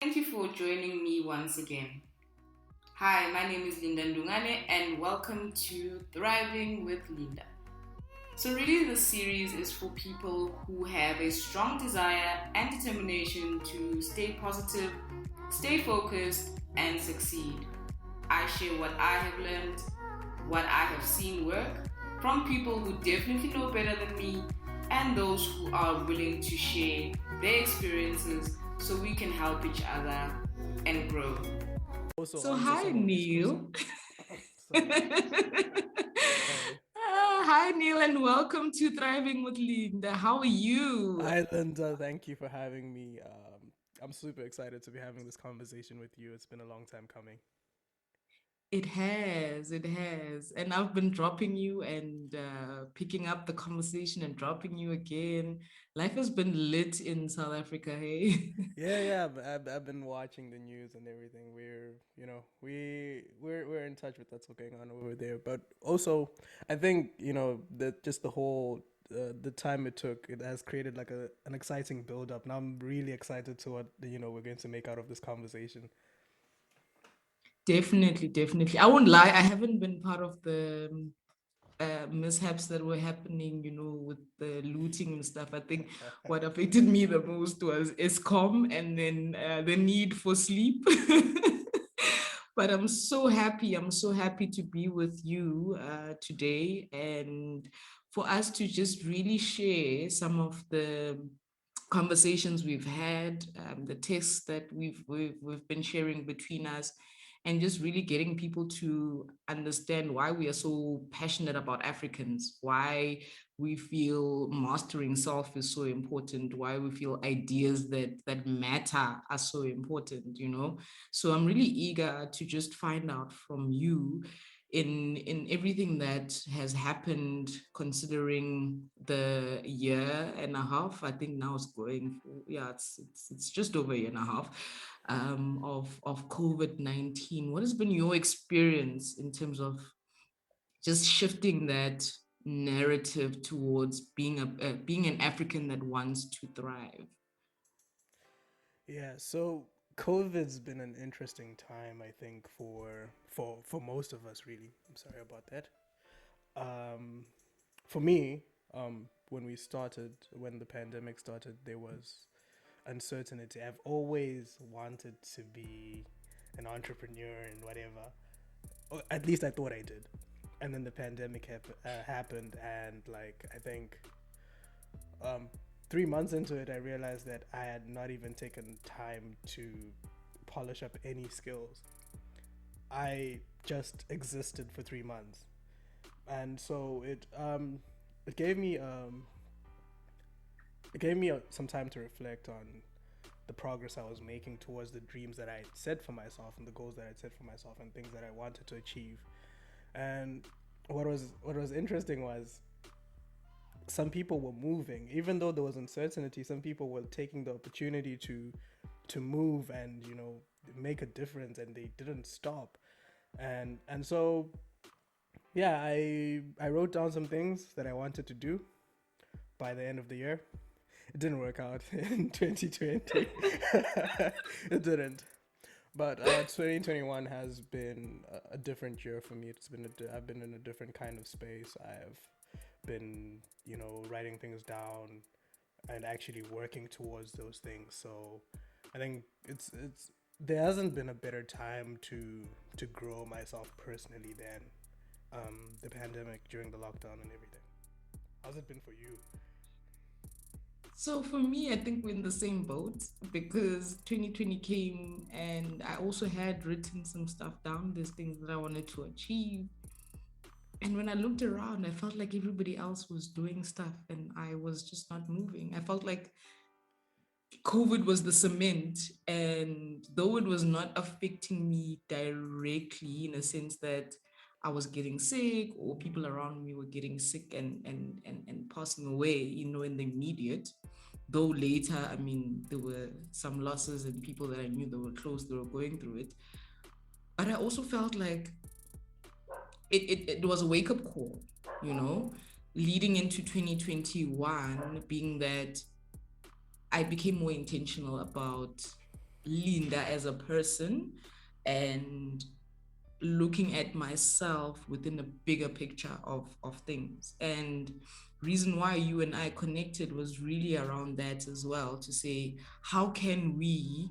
Thank you for joining me once again. Hi, my name is Linda Ndungane and welcome to Thriving with Linda. So, really, this series is for people who have a strong desire and determination to stay positive, stay focused, and succeed. I share what I have learned, what I have seen work from people who definitely know better than me, and those who are willing to share their experiences so we can help each other and grow. Also So, answer hi, some of these questions. Neil. Sorry, sorry. Hi, Neil, and welcome to Thriving with Linda. How are you? Hi, Linda. Thank you for having me. I'm super excited to be having this conversation with you. It's been a long time coming. It has. And I've been dropping you and picking up the conversation and dropping you again. Life has been lit in South Africa, hey? Yeah. I've been watching the news and everything. We're in touch with what's going on over there. But also, I think that just the time it took, it has created like an exciting build up. Now I'm really excited to what we're going to make out of this conversation. Definitely. I won't lie, I haven't been part of the mishaps that were happening, with the looting and stuff. I think what affected me the most was ESCOM and then the need for sleep. But I'm so happy. I'm so happy to be with you today and for us to just really share some of the conversations we've had, the texts that we've been sharing between us, and just really getting people to understand why we are so passionate about Africans, why we feel mastering self is so important, why we feel ideas that matter are so important. So I'm really eager to just find out from you in everything that has happened, considering the year and a half. I think now it's going for, yeah, it's just over a year and a half of COVID-19. What has been your experience in terms of just shifting that narrative towards being an African that wants to thrive? Yeah, so COVID's been an interesting time, I think, for most of us. Really, I'm sorry about that. Um, for me, when the pandemic started, there was uncertainty. I've always wanted to be an entrepreneur and whatever. Or at least I thought I did. And then the pandemic happened, and like I think um, 3 months into it, I realized that I had not even taken time to polish up any skills. I just existed for 3 months, and so it gave me some time to reflect on the progress I was making towards the dreams that I set for myself and the goals that I set for myself and things that I wanted to achieve. And what was interesting was some people were moving, even though there was uncertainty. Some people were taking the opportunity to move and make a difference, and they didn't stop. And so yeah, I wrote down some things that I wanted to do by the end of the year. It didn't work out in 2020. It didn't. But 2021 has been a different year for me. I've been in a different kind of space. I've been, writing things down and actually working towards those things. So I think it's there hasn't been a better time to grow myself personally than the pandemic during the lockdown and everything. How's it been for you? So for me, I think we're in the same boat because 2020 came and I also had written some stuff down. There's things that I wanted to achieve. And when I looked around, I felt like everybody else was doing stuff and I was just not moving. I felt like COVID was the cement. And though it was not affecting me directly in a sense that I was getting sick or people around me were getting sick and passing away, in the immediate. Though later, I mean, there were some losses and people that I knew that were close, they were going through it. But I also felt like it was a wake up call, you know, leading into 2021, being that I became more intentional about Linda as a person and looking at myself within a bigger picture of things. And reason why you and I connected was really around that as well, to say how can we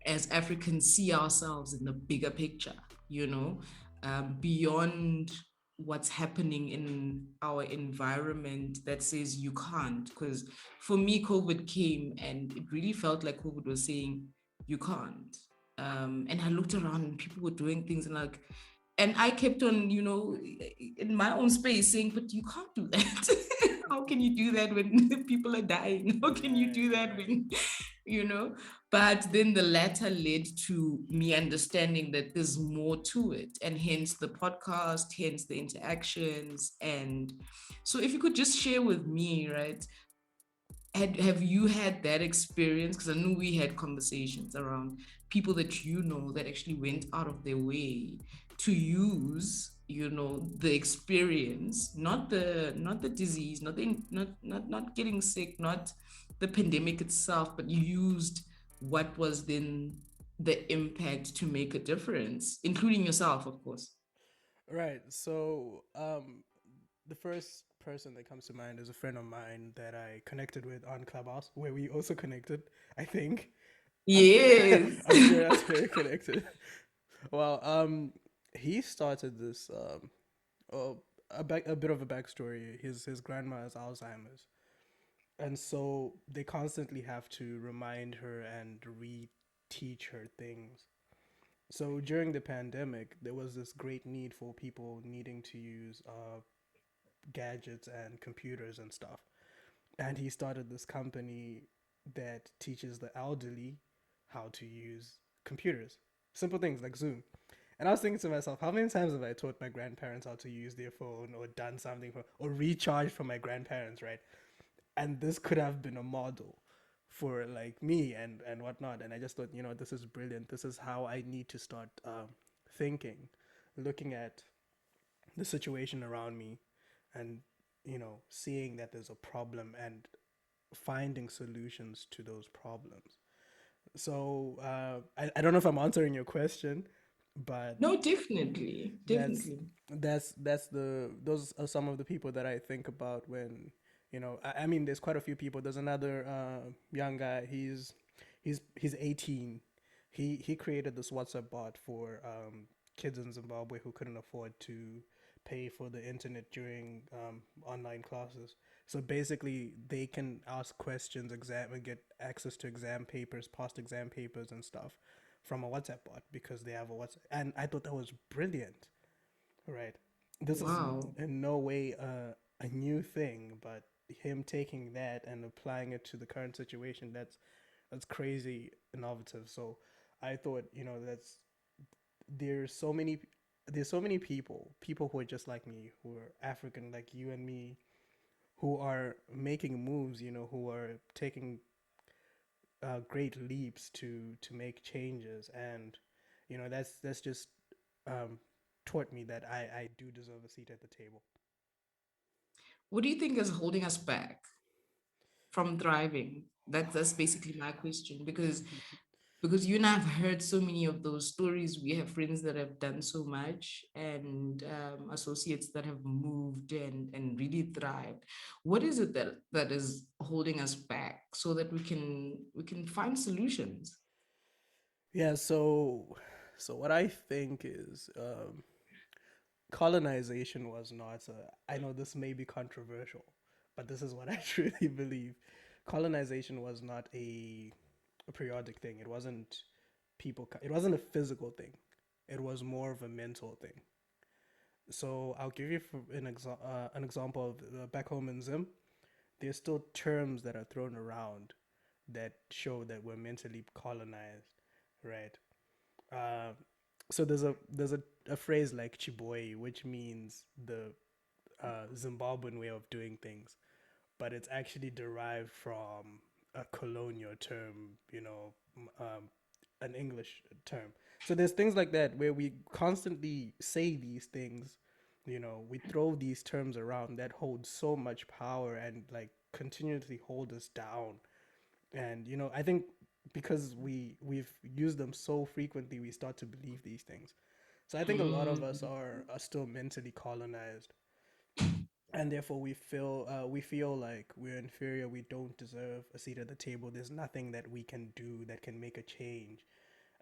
as Africans see ourselves in the bigger picture, you know, beyond what's happening in our environment that says you can't. Because for me, COVID came and it really felt like COVID was saying, you can't. And I looked around and people were doing things and like, and I kept on, you know, in my own space saying, but you can't do that. How can you do that when people are dying? How can you Right, do that right. when, you know? But then the latter led to me understanding that there's more to it, and hence the podcast, hence the interactions. And so, if you could just share with me, right? Have you had that experience? Because I know we had conversations around people that you know that actually went out of their way to use, you know, the experience, not the disease, not getting sick, not the pandemic itself, but you used what was then the impact to make a difference, including yourself, of course. Right. So, the first person that comes to mind is a friend of mine that I connected with on Clubhouse, where we also connected. I think. I'm sure. Yes. I'm sure that's very connected. Well, he started this. A bit of a backstory. His grandma has Alzheimer's, and so they constantly have to remind her and reteach her things. So during the pandemic, there was this great need for people needing to use gadgets and computers and stuff. And he started this company that teaches the elderly how to use computers. Simple things like Zoom. And I was thinking to myself, how many times have I taught my grandparents how to use their phone or done something for, or recharged for my grandparents, right? And this could have been a model for like me and whatnot. And I just thought, this is brilliant. This is how I need to start thinking, looking at the situation around me, and seeing that there's a problem and finding solutions to those problems. So I don't know if I'm answering your question, but No, definitely, that's definitely. those are some of the people that I think about when I mean there's quite a few people. There's another young guy. He's 18. He created this WhatsApp bot for kids in Zimbabwe who couldn't afford to pay for the internet during online classes. So basically, they can ask questions, exam, and get access to exam papers, past exam papers, and stuff from a WhatsApp bot because they have a WhatsApp. And I thought that was brilliant. Right. This is Wow. in no way a new thing, but him taking that and applying it to the current situation, that's crazy innovative. So I thought, that's there's so many there's so many people who are just like me, who are African like you and me, who are making moves, who are taking great leaps to make changes, and that's just um, taught me that I do deserve a seat at the table. What do you think is holding us back from thriving? That's basically my question, because you and I have heard so many of those stories. We have friends that have done so much, and associates that have moved and really thrived. What is it that is holding us back so that we can find solutions? Yeah, so what I think is colonization was not I know this may be controversial, but this is what I truly believe. Colonization was not a periodic thing. It wasn't it wasn't a physical thing. It was more of a mental thing. So I'll give you an example of back home in Zim. There's still terms that are thrown around that show that we're mentally colonized, right? Uh, so there's a phrase like chiboi, which means the Zimbabwean way of doing things, but it's actually derived from a colonial term, an English term. So there's things like that where we constantly say these things, we throw these terms around that hold so much power and like continuously hold us down. And I think because we've used them so frequently, we start to believe these things. So I think a lot of us Mm, are still mentally colonized, and therefore we feel like we're inferior. We don't deserve a seat at the table. There's nothing that we can do that can make a change.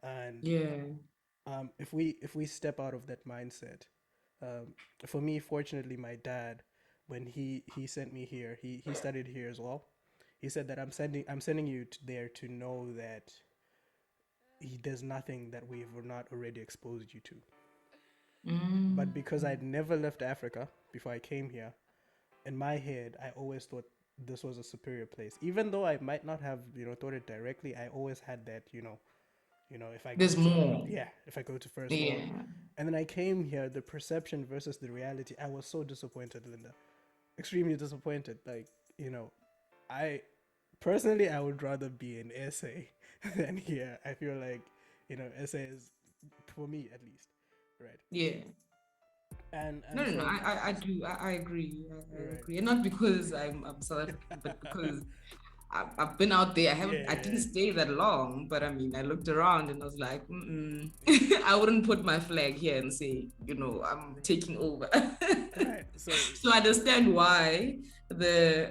And yeah. if we step out of that mindset, um, for me, fortunately, my dad, when he sent me here, he studied here as well. He said that I'm sending you there to know that there's nothing that we've not already exposed you to. But Mm, because I'd never left Africa before I came here, in my head, I always thought this was a superior place. Even though I might not have, thought it directly, I always had that, if I go there's to, more. yeah, if I go to first world. Yeah. And then I came here, the perception versus the reality, I was so disappointed, Linda. Extremely disappointed. Like, I personally, I would rather be in SA than here. I feel like, SA is, for me at least, right? Yeah. And No, and no, no. so, I do. I agree. I right. agree. And not because I'm South African, but because I've been out there. I didn't Yeah. stay that long, but I mean, I looked around and I was like, I wouldn't put my flag here and say, I'm taking over. Right. So, So I understand why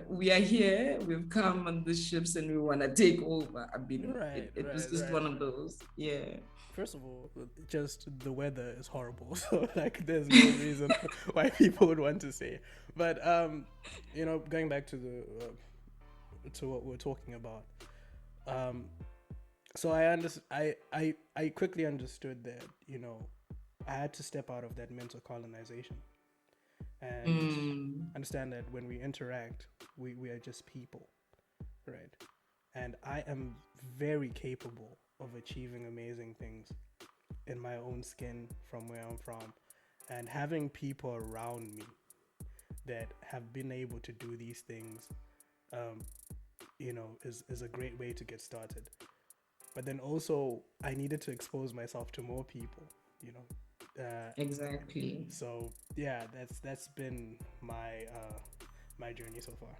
we are here. We've come on the ships and we want to take over. I mean, right, it was right, just right. one of those. Yeah. First of all, just the weather is horrible. So like there's no reason why people would want to stay. But going back to the to what we're talking about. Um, so I quickly understood that, I had to step out of that mental colonization and Mm, understand that when we interact, we are just people, right? And I am very capable of achieving amazing things in my own skin from where I'm from, and having people around me that have been able to do these things, um, is a great way to get started. But then also, I needed to expose myself to more people, you know. exactly. So yeah, that's been my journey so far.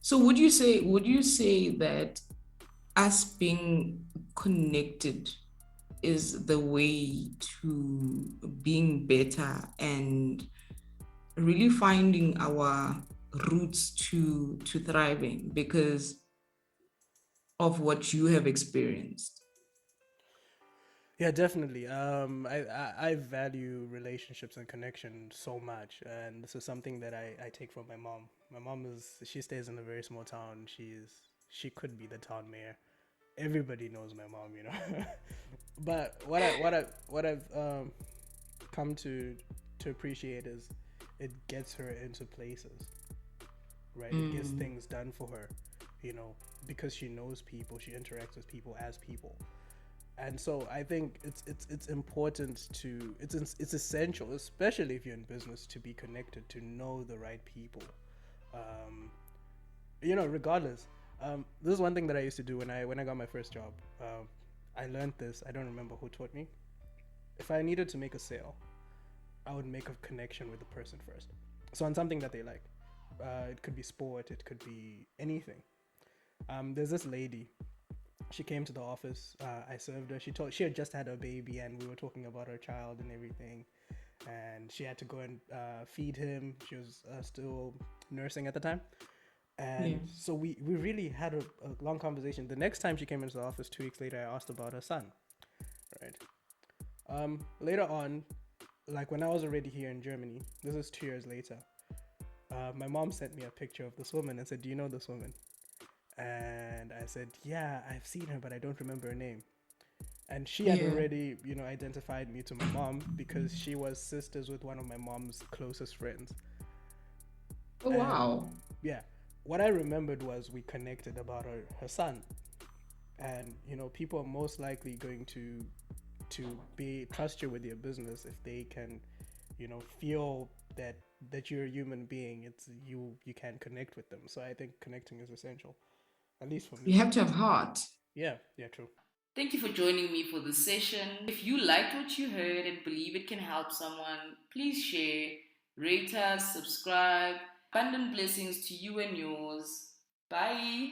So would you say that us being connected is the way to being better and really finding our roots to thriving because of what you have experienced? Yeah, definitely. I value relationships and connection so much, and this is something that I take from my mom. My mom she stays in a very small town. She could be the town mayor. Everybody knows my mom, But what I've come to appreciate is it gets her into places, right? It gets Mm, things done for her, you know, because she knows people, she interacts with people as people. And so I think it's important to it's essential, especially if you're in business, to be connected, to know the right people. Um, regardless. This is one thing that I used to do when I got my first job. I learned this. I don't remember who taught me. If I needed to make a sale, I would make a connection with the person first. So on something that they like, it could be sport, it could be anything. There's this lady. She came to the office. I served her. She had just had a baby, and we were talking about her child and everything. And she had to go and feed him. She was still nursing at the time. yeah. And so we really had a long conversation. The next time she came into the office 2 weeks later, I asked about her son. Right. Later on, like when I was already here in Germany, this is 2 years later. My mom sent me a picture of this woman and said, "Do you know this woman?" And I said, "Yeah, I've seen her, but I don't remember her name." And she had Yeah. already, identified me to my mom because she was sisters with one of my mom's closest friends. Oh, And wow. yeah, what I remembered was we connected about her son. And people are most likely going to be trust you with your business if they can feel that you're a human being. It's you can connect with them. So I think connecting is essential, at least for You me. have to have heart. Yeah, yeah, true. Thank you for joining me for this session. If you liked what you heard and believe it can help someone, please share, rate us, subscribe. Abundant blessings to you and yours. Bye.